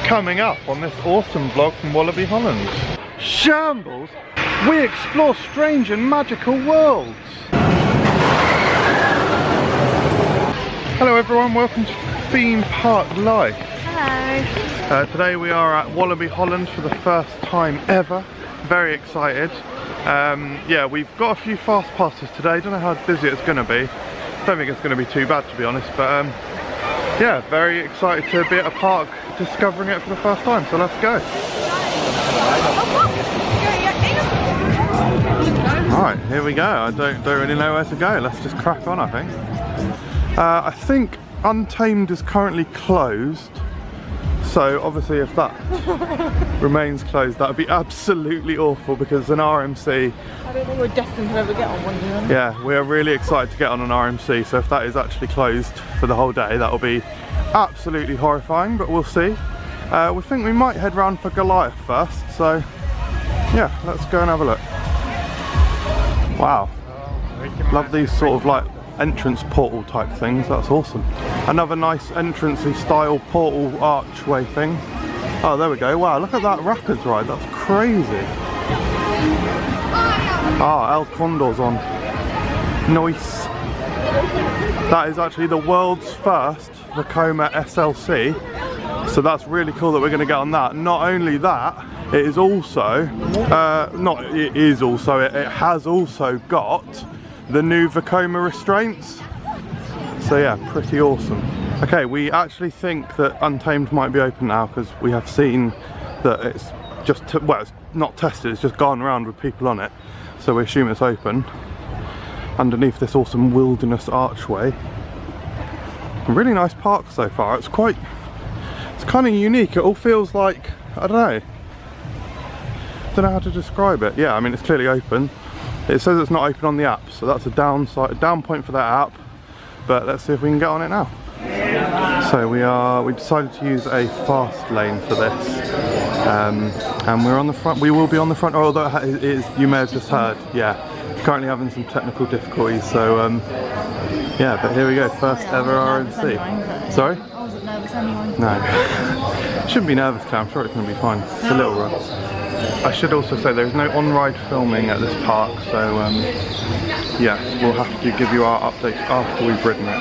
Coming up on this awesome vlog from Walibi Holland. Shambles! We explore strange and magical worlds! Hello everyone, welcome to Theme Park Life. Hello. Today we are at Walibi Holland for the first time ever. Very excited. Yeah, we've got a few fast passes today. Don't know how busy it's going to be. Don't think it's going to be too bad, to be honest, but yeah, very excited to be at a park discovering it for the first time, so let's go. Alright, here we go. I don't really know where to go. Let's just crack on, I think Untamed is currently closed, so obviously if that remains closed, that would be absolutely awful because it's an RMC. I don't think we're destined to ever get on one, do you? Yeah, we are really excited to get on an RMC, so if that is actually closed for the whole day, that will be absolutely horrifying, but we'll see. We think we might head round for Goliath first, so yeah, let's go and have a look. Wow, love these sort of like entrance portal type things, that's awesome. Another nice entrancey style portal archway thing. Oh, there we go. Wow, look at that rapids ride, that's crazy. Ah, El Condor's on. Nice. That is actually the world's first Vekoma SLC, so that's really cool that we're going to get on that. Not only that, it is also, it has also got the new Vekoma restraints. So yeah, pretty awesome. Okay, we actually think that Untamed might be open now because we have seen that it's just, well, it's not tested, it's just gone around with people on it. So we assume it's open. Underneath this awesome wilderness archway. A really nice park so far. It's kind of unique. It all feels like, I don't know how to describe it. Yeah, I mean, it's clearly open. It says it's not open on the app, so that's a down point for that app. But let's see if we can get on it now. So we decided to use a fast lane for this, and we're on the front. We will be on the front, although it is, you may have just heard. Yeah, currently having some technical difficulties. So yeah, but here we go. First ever RMC. Sorry? I wasn't nervous anyway. No, shouldn't be nervous, Claire. I'm sure it's going to be fine. It's a little rough. I should also say there is no on-ride filming at this park, so yes, we'll have to give you our updates after we've ridden it.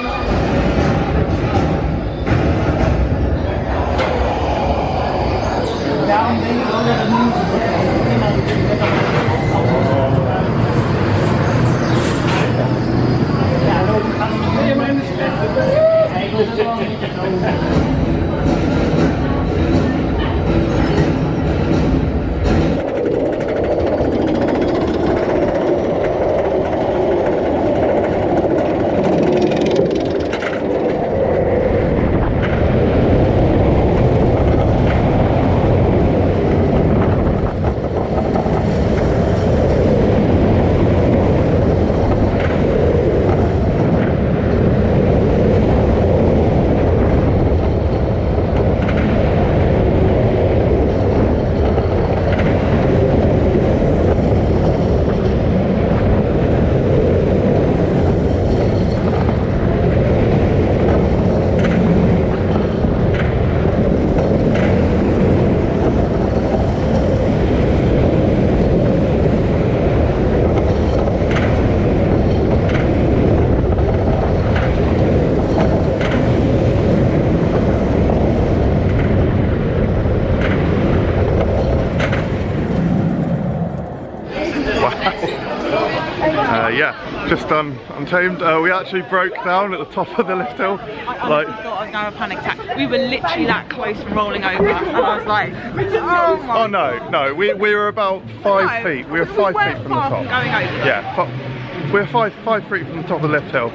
Yeah, just done Untamed. We actually broke down at the top of the lift hill. I thought I was going to have a panic attack. We were literally that close from rolling over, and I was like, oh my. Oh no, we were about 5 feet. We were 5 feet from the top. Going over. Yeah, we were 5 feet from the top of the lift hill.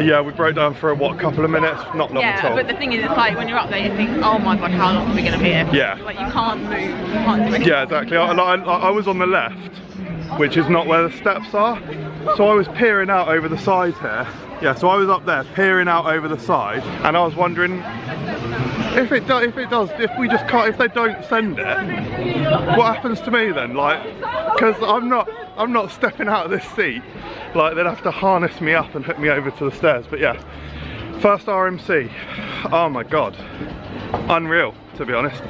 Yeah, we broke down for what, a couple of minutes? Not long at all. Yeah, but the thing is, it's like when you're up there, you think, oh my god, how long are we going to be here? Yeah. Like you can't move, you can't do anything. Yeah, exactly. I was on the left, which is not where the steps are. So I was peering out over the side here. Yeah, so I was up there peering out over the side, and I was wondering if they don't send it, what happens to me then? Like, because I'm not stepping out of this seat. Like, they'd have to harness me up and hook me over to the stairs. But yeah, First RMC, oh my god, unreal to be honest.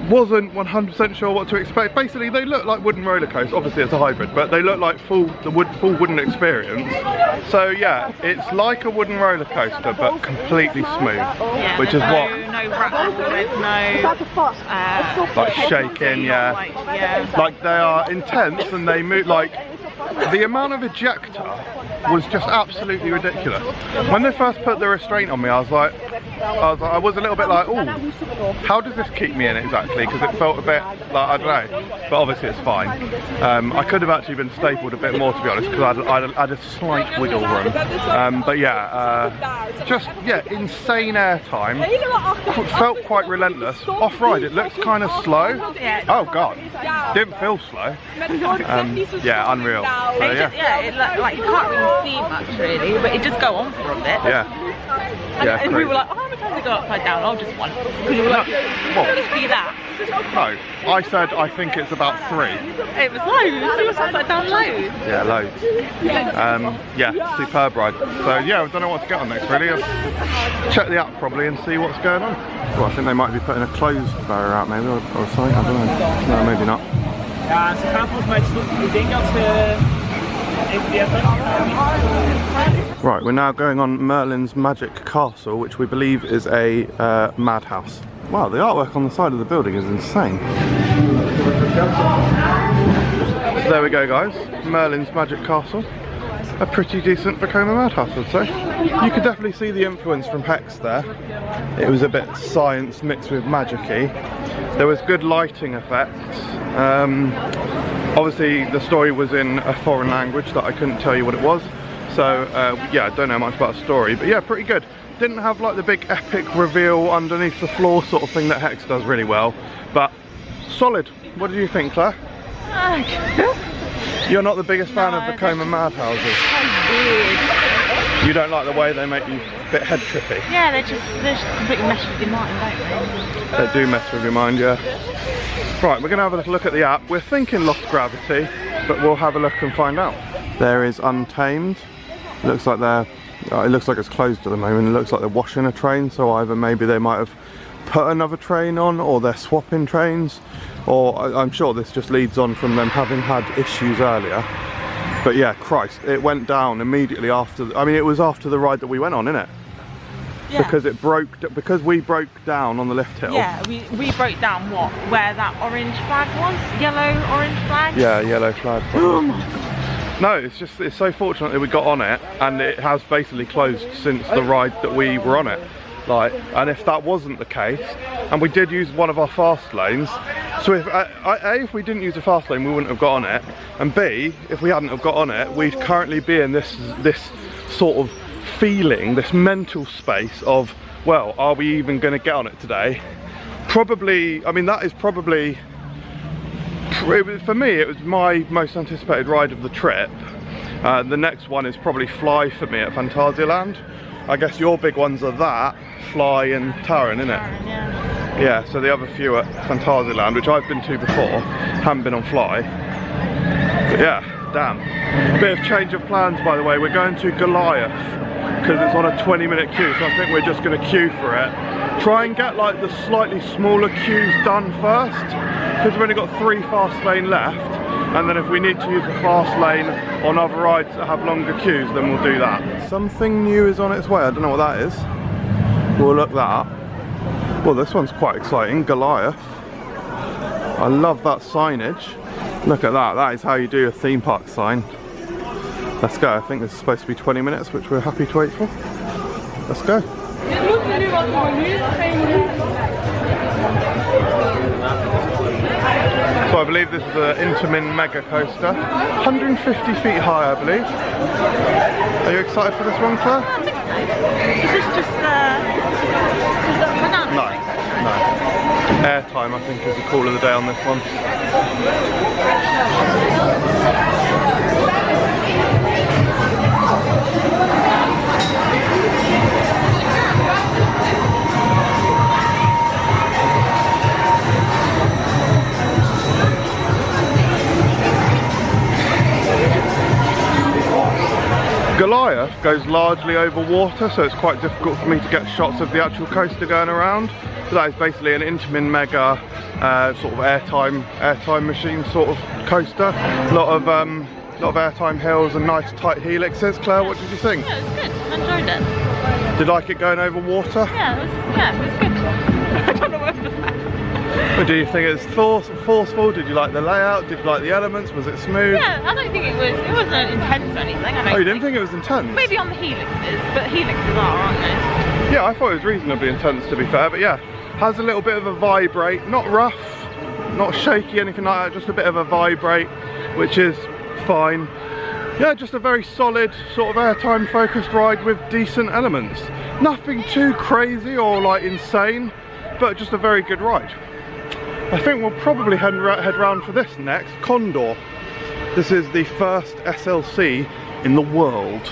Wasn't 100% sure what to expect. Basically they look like wooden roller coasters, obviously it's a hybrid, but they look like full wooden experience. So yeah, it's like a wooden roller coaster but completely smooth, Yeah, which is what no rattle, there's no like shaking, yeah. Like they are intense and they move, like the amount of ejector was just absolutely ridiculous. When they first put the restraint on me, I was a little bit like, oh, how does this keep me in exactly? Because it felt a bit like, I don't know, but obviously it's fine. I could have actually been stapled a bit more to be honest, because I had a slight wiggle room. But yeah, just yeah, insane airtime. Felt quite relentless. Off-ride, it looks kind of slow. Oh god, didn't feel slow. Yeah, unreal. So, yeah, it looked like you can't really see much really, but it just go on for a bit. Yeah, and we were like, oh, how many times to go upside down? Oh, just one. Because we were like, well, you see that? No, I said I think it's about 3. It was loads. It was upside down loads. Yeah, loads. Yeah, superb ride. So yeah, I don't know what to get on next really. I'll check the app probably and see what's going on. Well, I think they might be putting a closed barrier out maybe, or something, I don't know. No, maybe not. Ja, ze gaan volgens mij stoppen. Ik denk dat ze even die Right, we're now going on Merlin's Magic Castle, which we believe is a madhouse. Wow, the artwork on the side of the building is insane. So there we go guys, Merlin's Magic Castle. A pretty decent Vekoma madhouse I'd say. You could definitely see the influence from Hex there. It was a bit science mixed with magic-y. There was good lighting effects. Obviously the story was in a foreign language that I couldn't tell you what it was. So yeah, I don't know much about the story, but yeah, pretty good. Didn't have like the big epic reveal underneath the floor sort of thing that Hex does really well, but solid. What do you think, Claire? You're not the biggest fan of Vekoma madhouses? So weird. You don't like the way they make you a bit head trippy? Yeah, they just completely mess with your mind, don't they? They do mess with your mind, yeah. Right, we're going to have a little look at the app. We're thinking Lost Gravity, but we'll have a look and find out. There is Untamed. Looks like they're, it looks like it's closed at the moment. It looks like they're washing a train, so either maybe they might have put another train on, or they're swapping trains, or I'm sure this just leads on from them having had issues earlier. But yeah, Christ, it went down immediately after, I mean it was after the ride that we went on, innit? Yeah. Because we broke down on the lift hill. Yeah, we broke down what? Where that orange flag was? Yellow orange flag? Yeah, yellow flag. Oh my god. No, it's so fortunate that we got on it, and it has basically closed since the ride that we were on it. Like, and if that wasn't the case, and we did use one of our fast lanes, so if if we didn't use a fast lane, we wouldn't have got on it, and B, if we hadn't have got on it, we'd currently be in this sort of feeling, this mental space of, well, are we even going to get on it today? Probably, I mean that is probably, for me it was my most anticipated ride of the trip. The next one is probably Fly for me at Phantasialand. I guess your big ones are that, Fly and Taran, isn't it? Yeah. Yeah, so the other few at Phantasialand, which I've been to before, haven't been on Fly. But yeah, damn. Bit of change of plans by the way, we're going to Goliath, because it's on a 20-minute queue, so I think we're just going to queue for it. Try and get like the slightly smaller queues done first, because we've only got 3 fast lane left, and then if we need to use the fast lane on other rides that have longer queues, then we'll do that. Something new is on its way, I don't know what that is. We'll look that up. Well, this one's quite exciting, Goliath. I love that signage. Look at that, that is how you do a theme park sign. Let's go, I think this is supposed to be 20 minutes, which we're happy to wait for. Let's go. So I believe this is an Intamin mega coaster. 150 feet high, I believe. Are you excited for this one, Claire? Is this just No, no. Airtime, I think, is the call of the day on this one. Goliath Goliath goes largely over water, so it's quite difficult for me to get shots of the actual coaster going around. But that is basically an Intamin Mega sort of airtime machine sort of coaster. A lot of airtime hills and nice tight helixes. Claire, what did you think? Yeah, it was good. I enjoyed it. Did you like it going over water? Yeah, it was good. I don't know what else to say. But do you think it's forceful? Did you like the layout? Did you like the elements? Was it smooth? Yeah, I don't think it wasn't intense or anything. Oh, you didn't think it was intense? Maybe on the helixes, but helixes are, aren't they? Yeah, I thought it was reasonably intense, to be fair, but yeah, has a little bit of a vibrate, not rough, not shaky, anything like that, just a bit of a vibrate, which is fine. Yeah, just a very solid sort of airtime focused ride with decent elements. Nothing too crazy or like insane, but just a very good ride. I think we'll probably head round for this next, Condor. This is the first SLC in the world.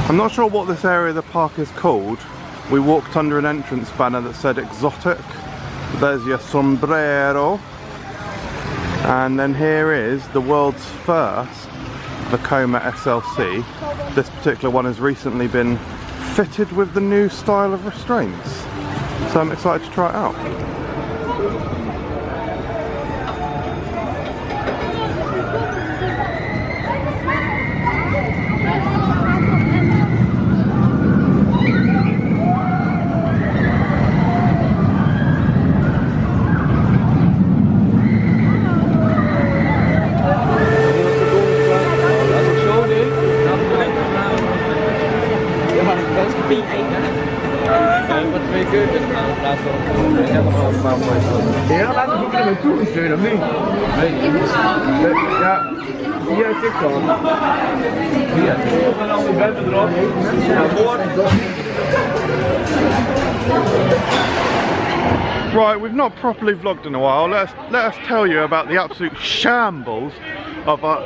I'm not sure what this area of the park is called. We walked under an entrance banner that said exotic. There's your sombrero. And then here is the world's first Vekoma SLC. This particular one has recently been fitted with the new style of restraints. So I'm excited to try it out. Ja, laten we er naartoe gestuurd, of niet? Ja, hier is ik dan. Hier. Ik ben er erop. Right, we've not properly vlogged in a while. Let us tell you about the absolute shambles of our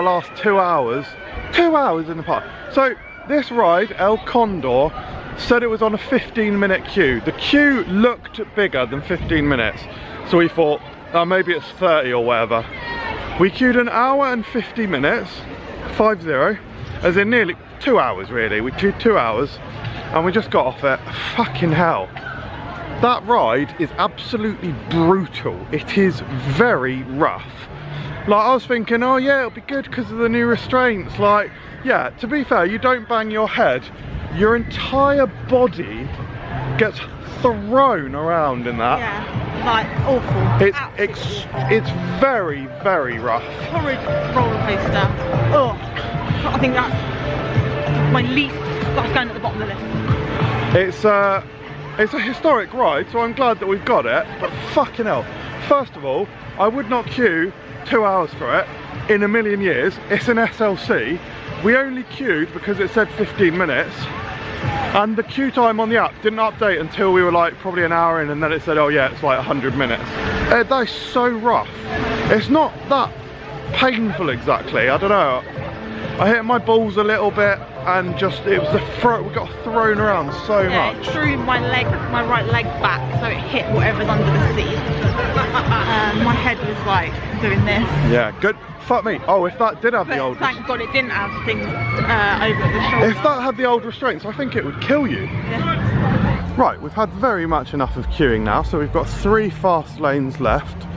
last 2 hours. 2 hours in the park. So this ride, El Condor, said it was on a 15-minute queue. The queue looked bigger than 15 minutes, so we thought, oh, maybe it's 30 or whatever. We queued an hour and 50 minutes, 50, as in nearly 2 hours really. We queued 2 hours and we just got off it. Fucking hell. That ride is absolutely brutal. It is very rough. Like, I was thinking, oh yeah, it'll be good because of the new restraints. Like, yeah, to be fair, you don't bang your head. Your entire body gets thrown around in that. Yeah, like awful. It's very, very rough. Horrid roller coaster. Oh, I think that's my least. That's going at the bottom of the list. It's a historic ride, so I'm glad that we've got it. But fucking hell! First of all, I would not queue 2 hours for it in a million years. It's an SLC. We only queued because it said 15 minutes. And the queue time on the app didn't update until we were like probably an hour in, and then it said, oh yeah, it's like 100 minutes. That is so rough. It's not that painful exactly, I don't know. I hit my balls a little bit and just, it was the throat, we got thrown around so much. It threw my right leg back, so it hit whatever's under the seat. My head was like doing this. Yeah, good. Fuck me. Oh, if that did have the old... Thank God it didn't have things over the shoulder. If that had the old restraints, I think it would kill you. Yeah. Right, we've had very much enough of queuing now, so we've got 3 fast lanes left.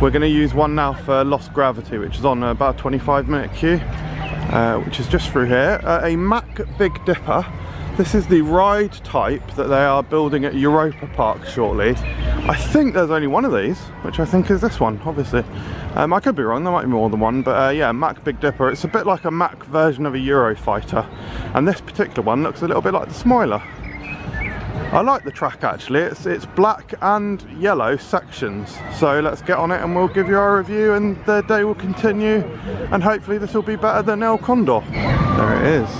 We're going to use one now for Lost Gravity, which is on about a 25-minute queue, which is just through here. A Mack Big Dipper. This is the ride type that they are building at Europa Park shortly. I think there's only one of these, which I think is this one, obviously. I could be wrong, there might be more than one, but yeah, Mack Big Dipper. It's a bit like a Mack version of a Eurofighter, and this particular one looks a little bit like the Smiler. I like the track actually, it's black and yellow sections, so let's get on it and we'll give you our review and the day will continue, and hopefully this will be better than El Condor. There it is.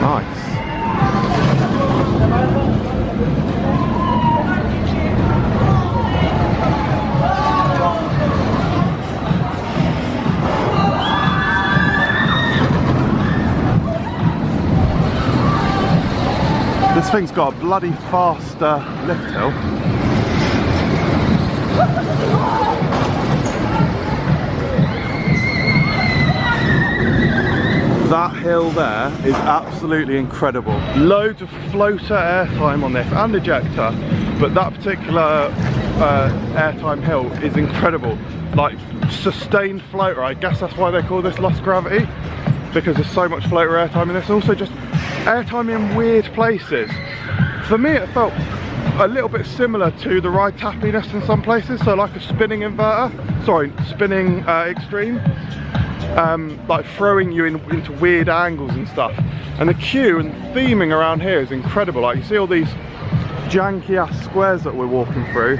Nice. This thing's got a bloody fast lift hill. That hill there is absolutely incredible. Loads of floater airtime on this and ejector, but that particular airtime hill is incredible. Like sustained floater, I guess that's why they call this lost gravity, because there's so much floater airtime in this. Also just airtime in weird places. For me it felt a little bit similar to the ride tappiness in some places, so like a spinning inverter, sorry, spinning extreme. Like throwing you into weird angles and stuff. And the queue and theming around here is incredible. Like you see all these janky ass squares that we're walking through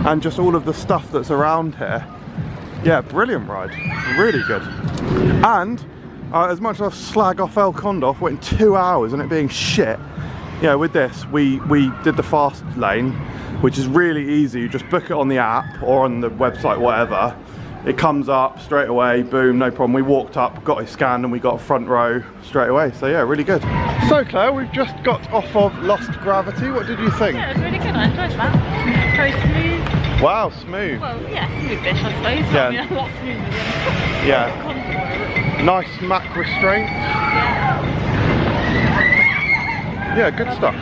and just all of the stuff that's around here. Yeah, brilliant ride, really good. And as much as I slag off El Condor for waiting 2 hours and it being shit, yeah, with this we did the fast lane, which is really easy. You just book it on the app or on the website, whatever. It comes up straight away, boom, no problem. We walked up, got it scanned, and we got a front row straight away. So yeah, really good. So Claire, we've just got off of Lost Gravity. What did you think? Yeah, it was really good. I enjoyed that. Very smooth. Wow, smooth. Well, yeah, smooth-ish, I suppose. Yeah. I mean, a lot smoother than Yeah. Nice Mac restraints. Yeah, good stuff.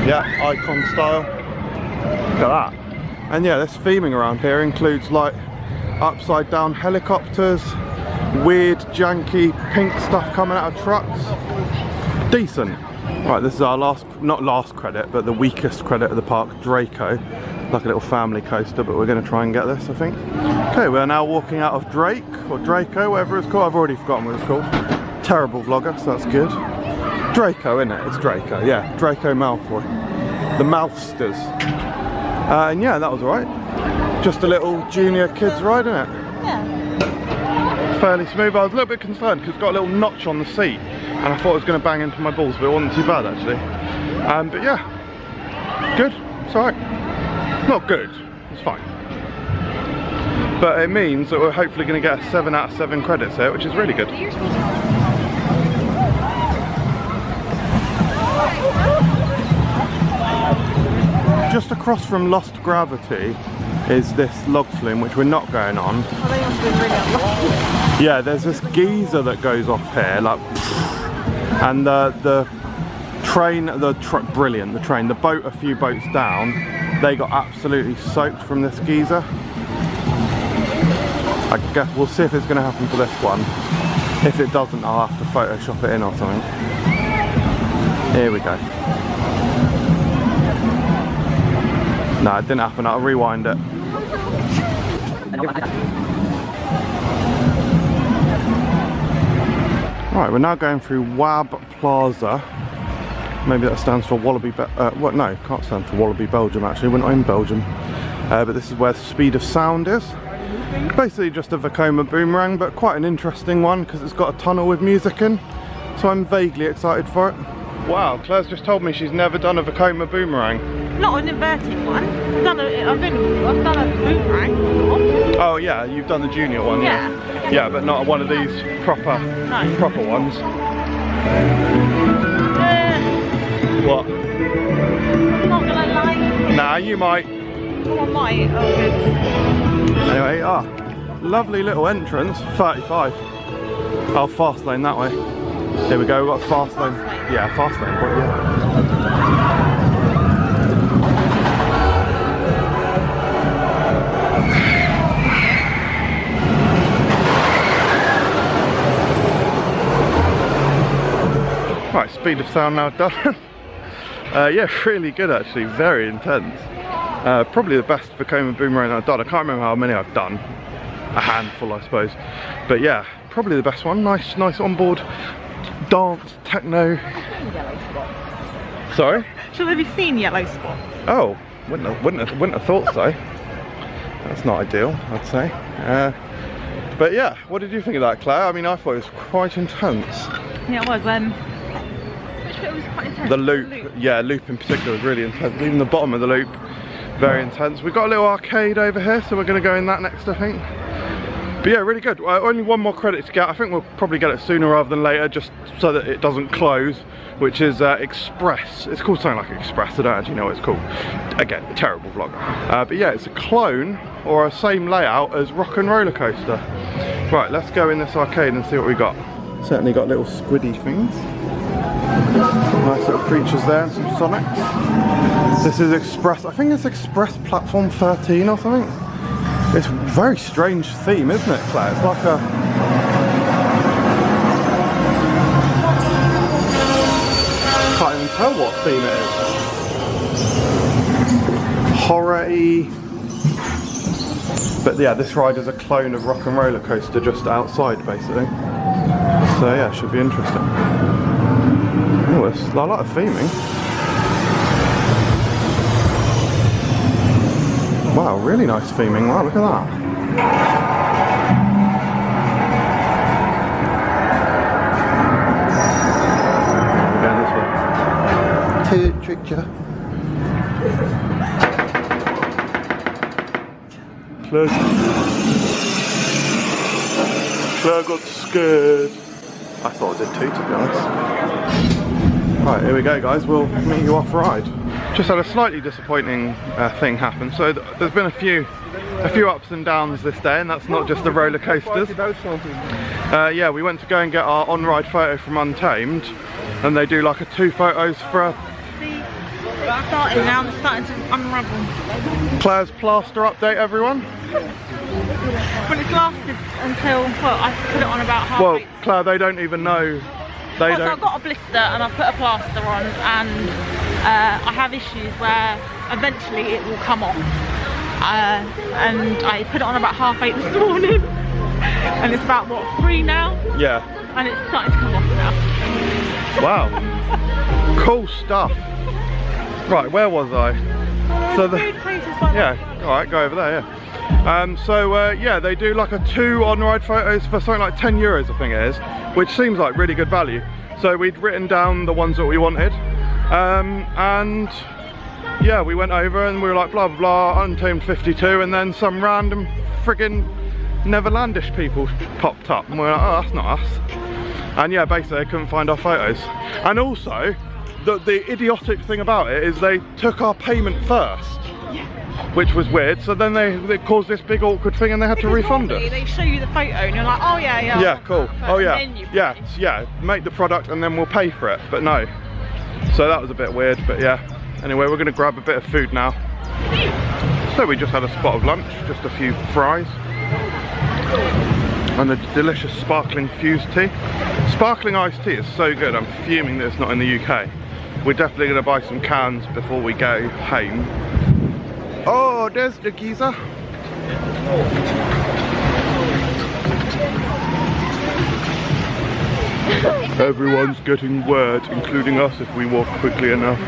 Yeah, icon style. Look at that. And yeah, this theming around here includes like upside down helicopters, weird janky pink stuff coming out of trucks. Decent. Right, this is our not last credit, but the weakest credit of the park, Draco. Like a little family coaster, but we're going to try and get this, I think. Okay, we're now walking out of Drake, or Draco, whatever it's called. I've already forgotten what it's called. Terrible vlogger, so that's good. Draco, isn't it? It's Draco, yeah. Draco Malfoy. The Mouthsters. And yeah, that was alright. Just a little junior kids ride, isn't it? Yeah. Fairly smooth. I was a little bit concerned because it's got a little notch on the seat, and I thought it was going to bang into my balls, but it wasn't too bad actually. But yeah, good. It's alright. Not good. It's fine. But it means that we're hopefully going to get a 7 out of 7 credits here, which is really good. Just across from Lost Gravity is this log flume, which we're not going on. Yeah, there's this geyser that goes off here, like, and the train, brilliant, the train, the boat a few boats down, they got absolutely soaked from this geyser. I guess we'll see if it's going to happen for this one. If it doesn't, I'll have to Photoshop it in or something. Here we go. No, it didn't happen. I'll rewind it. Right, we're now going through Wab Plaza. Maybe that stands for Wallaby. What? No, can't stand for Wallaby Belgium. Actually, we're not in Belgium. But this is where Speed of Sound is. Basically, just a Vekoma boomerang, but quite an interesting one because it's got a tunnel with music in. So I'm vaguely excited for it. Wow, Claire's just told me she's never done a Vekoma boomerang. Not an inverted one. I've done a boomerang before. Oh yeah, you've done the junior one. Yeah. Yeah, but not one of these proper ones. What? I'm not gonna lie. Nah, you might. Oh, I might. Oh, good. Anyway, lovely little entrance. 35. Oh, fast lane that way. Here we go. We've got fast lane. Yeah, fast lane. But yeah. Right, Speed of Sound now done. Yeah, really good actually, very intense. Probably the best Vekoma boomerang I've done. I can't remember how many I've done. A handful, I suppose. But yeah, probably the best one. Nice onboard dance, techno. Sorry? Shall have you seen Yellow Spot? Oh, wouldn't have thought so. That's not ideal, I'd say. But yeah, what did you think of that, Claire? I mean, I thought it was quite intense. Yeah, it was. Which bit was quite intense? The loop, yeah, loop in particular was really intense. Even the bottom of the loop, very intense. We've got a little arcade over here, so we're going to go in that next, I think. But yeah, really good. Only one more credit to get. I think we'll probably get it sooner rather than later, just so that it doesn't close, which is Express. It's called something like Express. I don't actually know what it's called. Again, terrible vlogger. But yeah, it's a clone or a same layout as Rock and Roller Coaster. Right, let's go in this arcade and see what we got. Certainly got little squiddy things. Nice little creatures there and some Sonics. This is Express. I think it's Express Platform 13 or something. It's a very strange theme, isn't it, Claire? It's like a... can't even tell what theme it is. Horror-y. But yeah, this ride is a clone of Rock and Roller Coaster just outside, basically. So yeah, should be interesting. Oh, I like the theming. Wow, really nice theming. Wow, look at that. Going this way. Trickster. Claire got scared. I thought I did too, to be honest. Right, here we go, guys. We'll meet you off ride. Just had a slightly disappointing thing happen. So there's been a few ups and downs this day, and that's not just the roller coasters. Yeah, we went to go and get our on-ride photo from Untamed, and they do like a 2 photos for a... It's starting now, it's starting to unravel. Claire's plaster update, everyone. But it's lasted until, well, I put it on about half. Well, Claire, they don't even know. They don't. So I've got a blister and I put a plaster on, and I have issues where eventually it will come off. And I put it on about 8:30 this morning, and it's about what, 3 now? Yeah. And it's starting to come off now. Wow. Cool stuff. Right, where was I? So the yeah, all right, go over there. Yeah. Yeah, they do like a 2 on-ride photos for something like €10, I think it is, which seems like really good value. So we'd written down the ones that we wanted, and yeah, we went over and we were like blah blah blah, Untamed 52, and then some random friggin' Neverlandish people popped up, and we were like, oh, that's not us. And yeah, basically they couldn't find our photos, and also the idiotic thing about it is they took our payment first. Which was weird, so then they caused this big awkward thing and they had to refund us. They show you the photo and you're like, oh yeah, yeah. Yeah, cool. Oh yeah, yeah, make the product and then we'll pay for it, but no. So that was a bit weird, but yeah. Anyway, we're gonna grab a bit of food now. So we just had a spot of lunch, just a few fries. And a delicious sparkling fused tea. Sparkling iced tea is so good, I'm fuming that it's not in the UK. We're definitely gonna buy some cans before we go home. Oh, there's the geezer. Everyone's getting wet, including us if we walk quickly enough.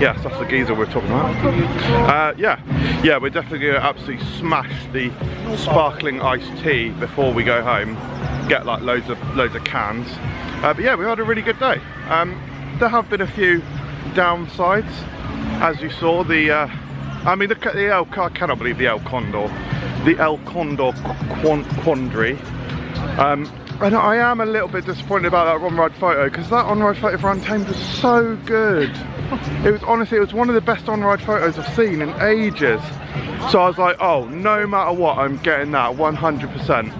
Yes, that's the geezer we're talking about. Yeah, we're definitely going to absolutely smash the sparkling iced tea before we go home. Get like loads of cans. But yeah, we had a really good day. There have been a few downsides. As you saw, I cannot believe the El Condor quandary. And I am a little bit disappointed about that on-ride photo, because that on-ride photo for Untamed was so good. It was honestly, it was one of the best on-ride photos I've seen in ages. So I was like, oh, no matter what, I'm getting that 100%.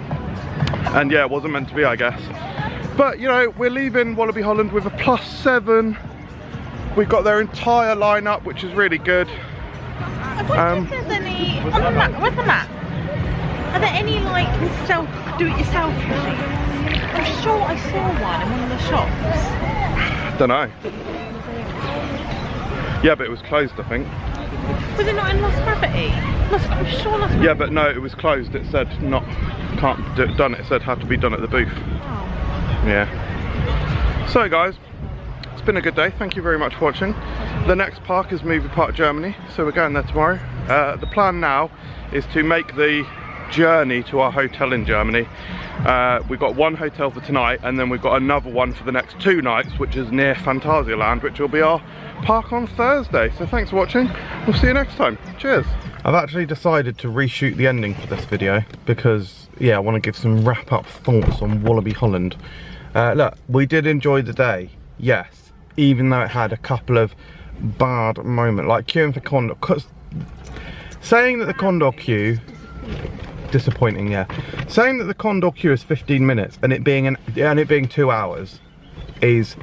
And yeah, it wasn't meant to be, I guess. But you know, we're leaving Walibi Holland with a +7. We've got their entire lineup, which is really good. I wonder if there's any on the map. Where's the map? Are there any like do-it-yourself machines? I'm sure I saw one in one of the shops. Don't know. Yeah, but it was closed, I think. Was it not in Lost Gravity? I'm sure Lost Gravity. Yeah, but no, it was closed. It said can't do it done. It said had to be done at the booth. Oh. Yeah. So guys, it's been a good day. Thank you very much for watching. The next park is Movie Park Germany, so we're going there tomorrow. The plan now is to make the journey to our hotel in Germany. We've got one hotel for tonight, and then we've got another one for the next 2 nights, which is near Phantasialand, which will be our park on Thursday. So thanks for watching. We'll see you next time. Cheers. I've actually decided to reshoot the ending for this video because, yeah, I want to give some wrap-up thoughts on Walibi Holland. Look, we did enjoy the day, yes, even though it had a couple of bad moments, like queuing for Condor. Saying that the Condor Queue, disappointing, yeah. Saying that the Condor Queue is 15 minutes and it being 2 hours is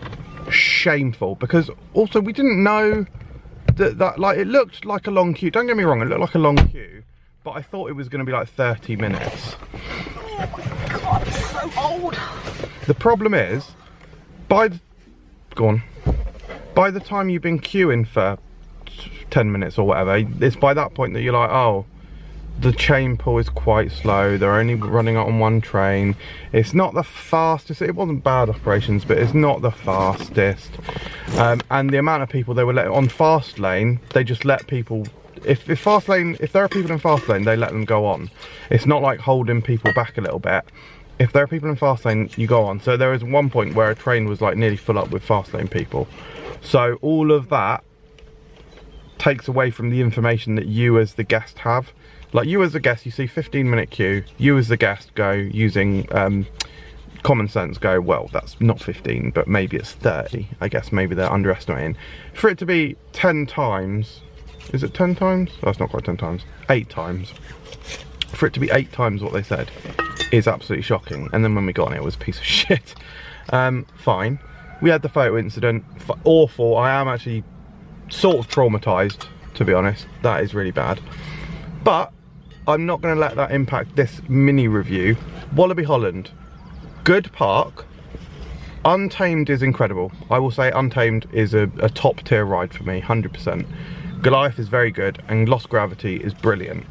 shameful, because also we didn't know that like, it looked like a long queue. Don't get me wrong, it looked like a long queue, but I thought it was going to be like 30 minutes. Oh my god, it's so old. The problem is, by the time you've been queuing for 10 minutes or whatever, it's by that point that you're like, oh, the chain pull is quite slow, they're only running on one train, it's not the fastest. It wasn't bad operations, but it's not the fastest. And the amount of people they were letting on fast lane, they just let people, if fast lane, if there are people in fast lane, they let them go on. It's not like holding people back a little bit. If there are people in fast lane, you go on. So there was one point where a train was like nearly full up with fast lane people. So all of that takes away from the information that you as the guest have. Like, you as the guest, you see 15-minute queue, you as the guest go using common sense, go, well, that's not 15, but maybe it's 30. I guess maybe they're underestimating. For it to be 10 times, is it 10 times? Oh, it's not quite 10 times, 8 times. For it to be 8 times what they said is absolutely shocking. And then when we got on it was a piece of shit. Fine. We had the photo incident, awful. I am actually sort of traumatized, to be honest. That is really bad. But I'm not going to let that impact this mini review. Walibi Holland, good park. Untamed is incredible. I will say Untamed is a top tier ride for me, 100%. Goliath is very good, and Lost Gravity is brilliant.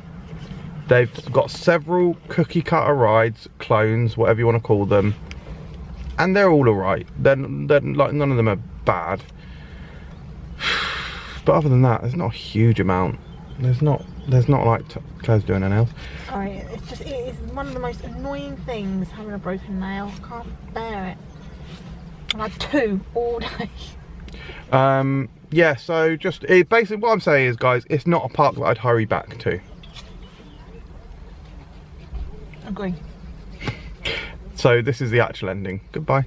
They've got several cookie cutter rides, clones, whatever you want to call them, and they're all alright. They're like, none of them are bad. But other than that, there's not a huge amount. There's not like Claire's doing anything else. It's just, it is one of the most annoying things, having a broken nail. I can't bear it. I've had 2 all day. Yeah, so just basically what I'm saying is, guys, it's not a park that I'd hurry back to. Agree. So this is the actual ending. Goodbye.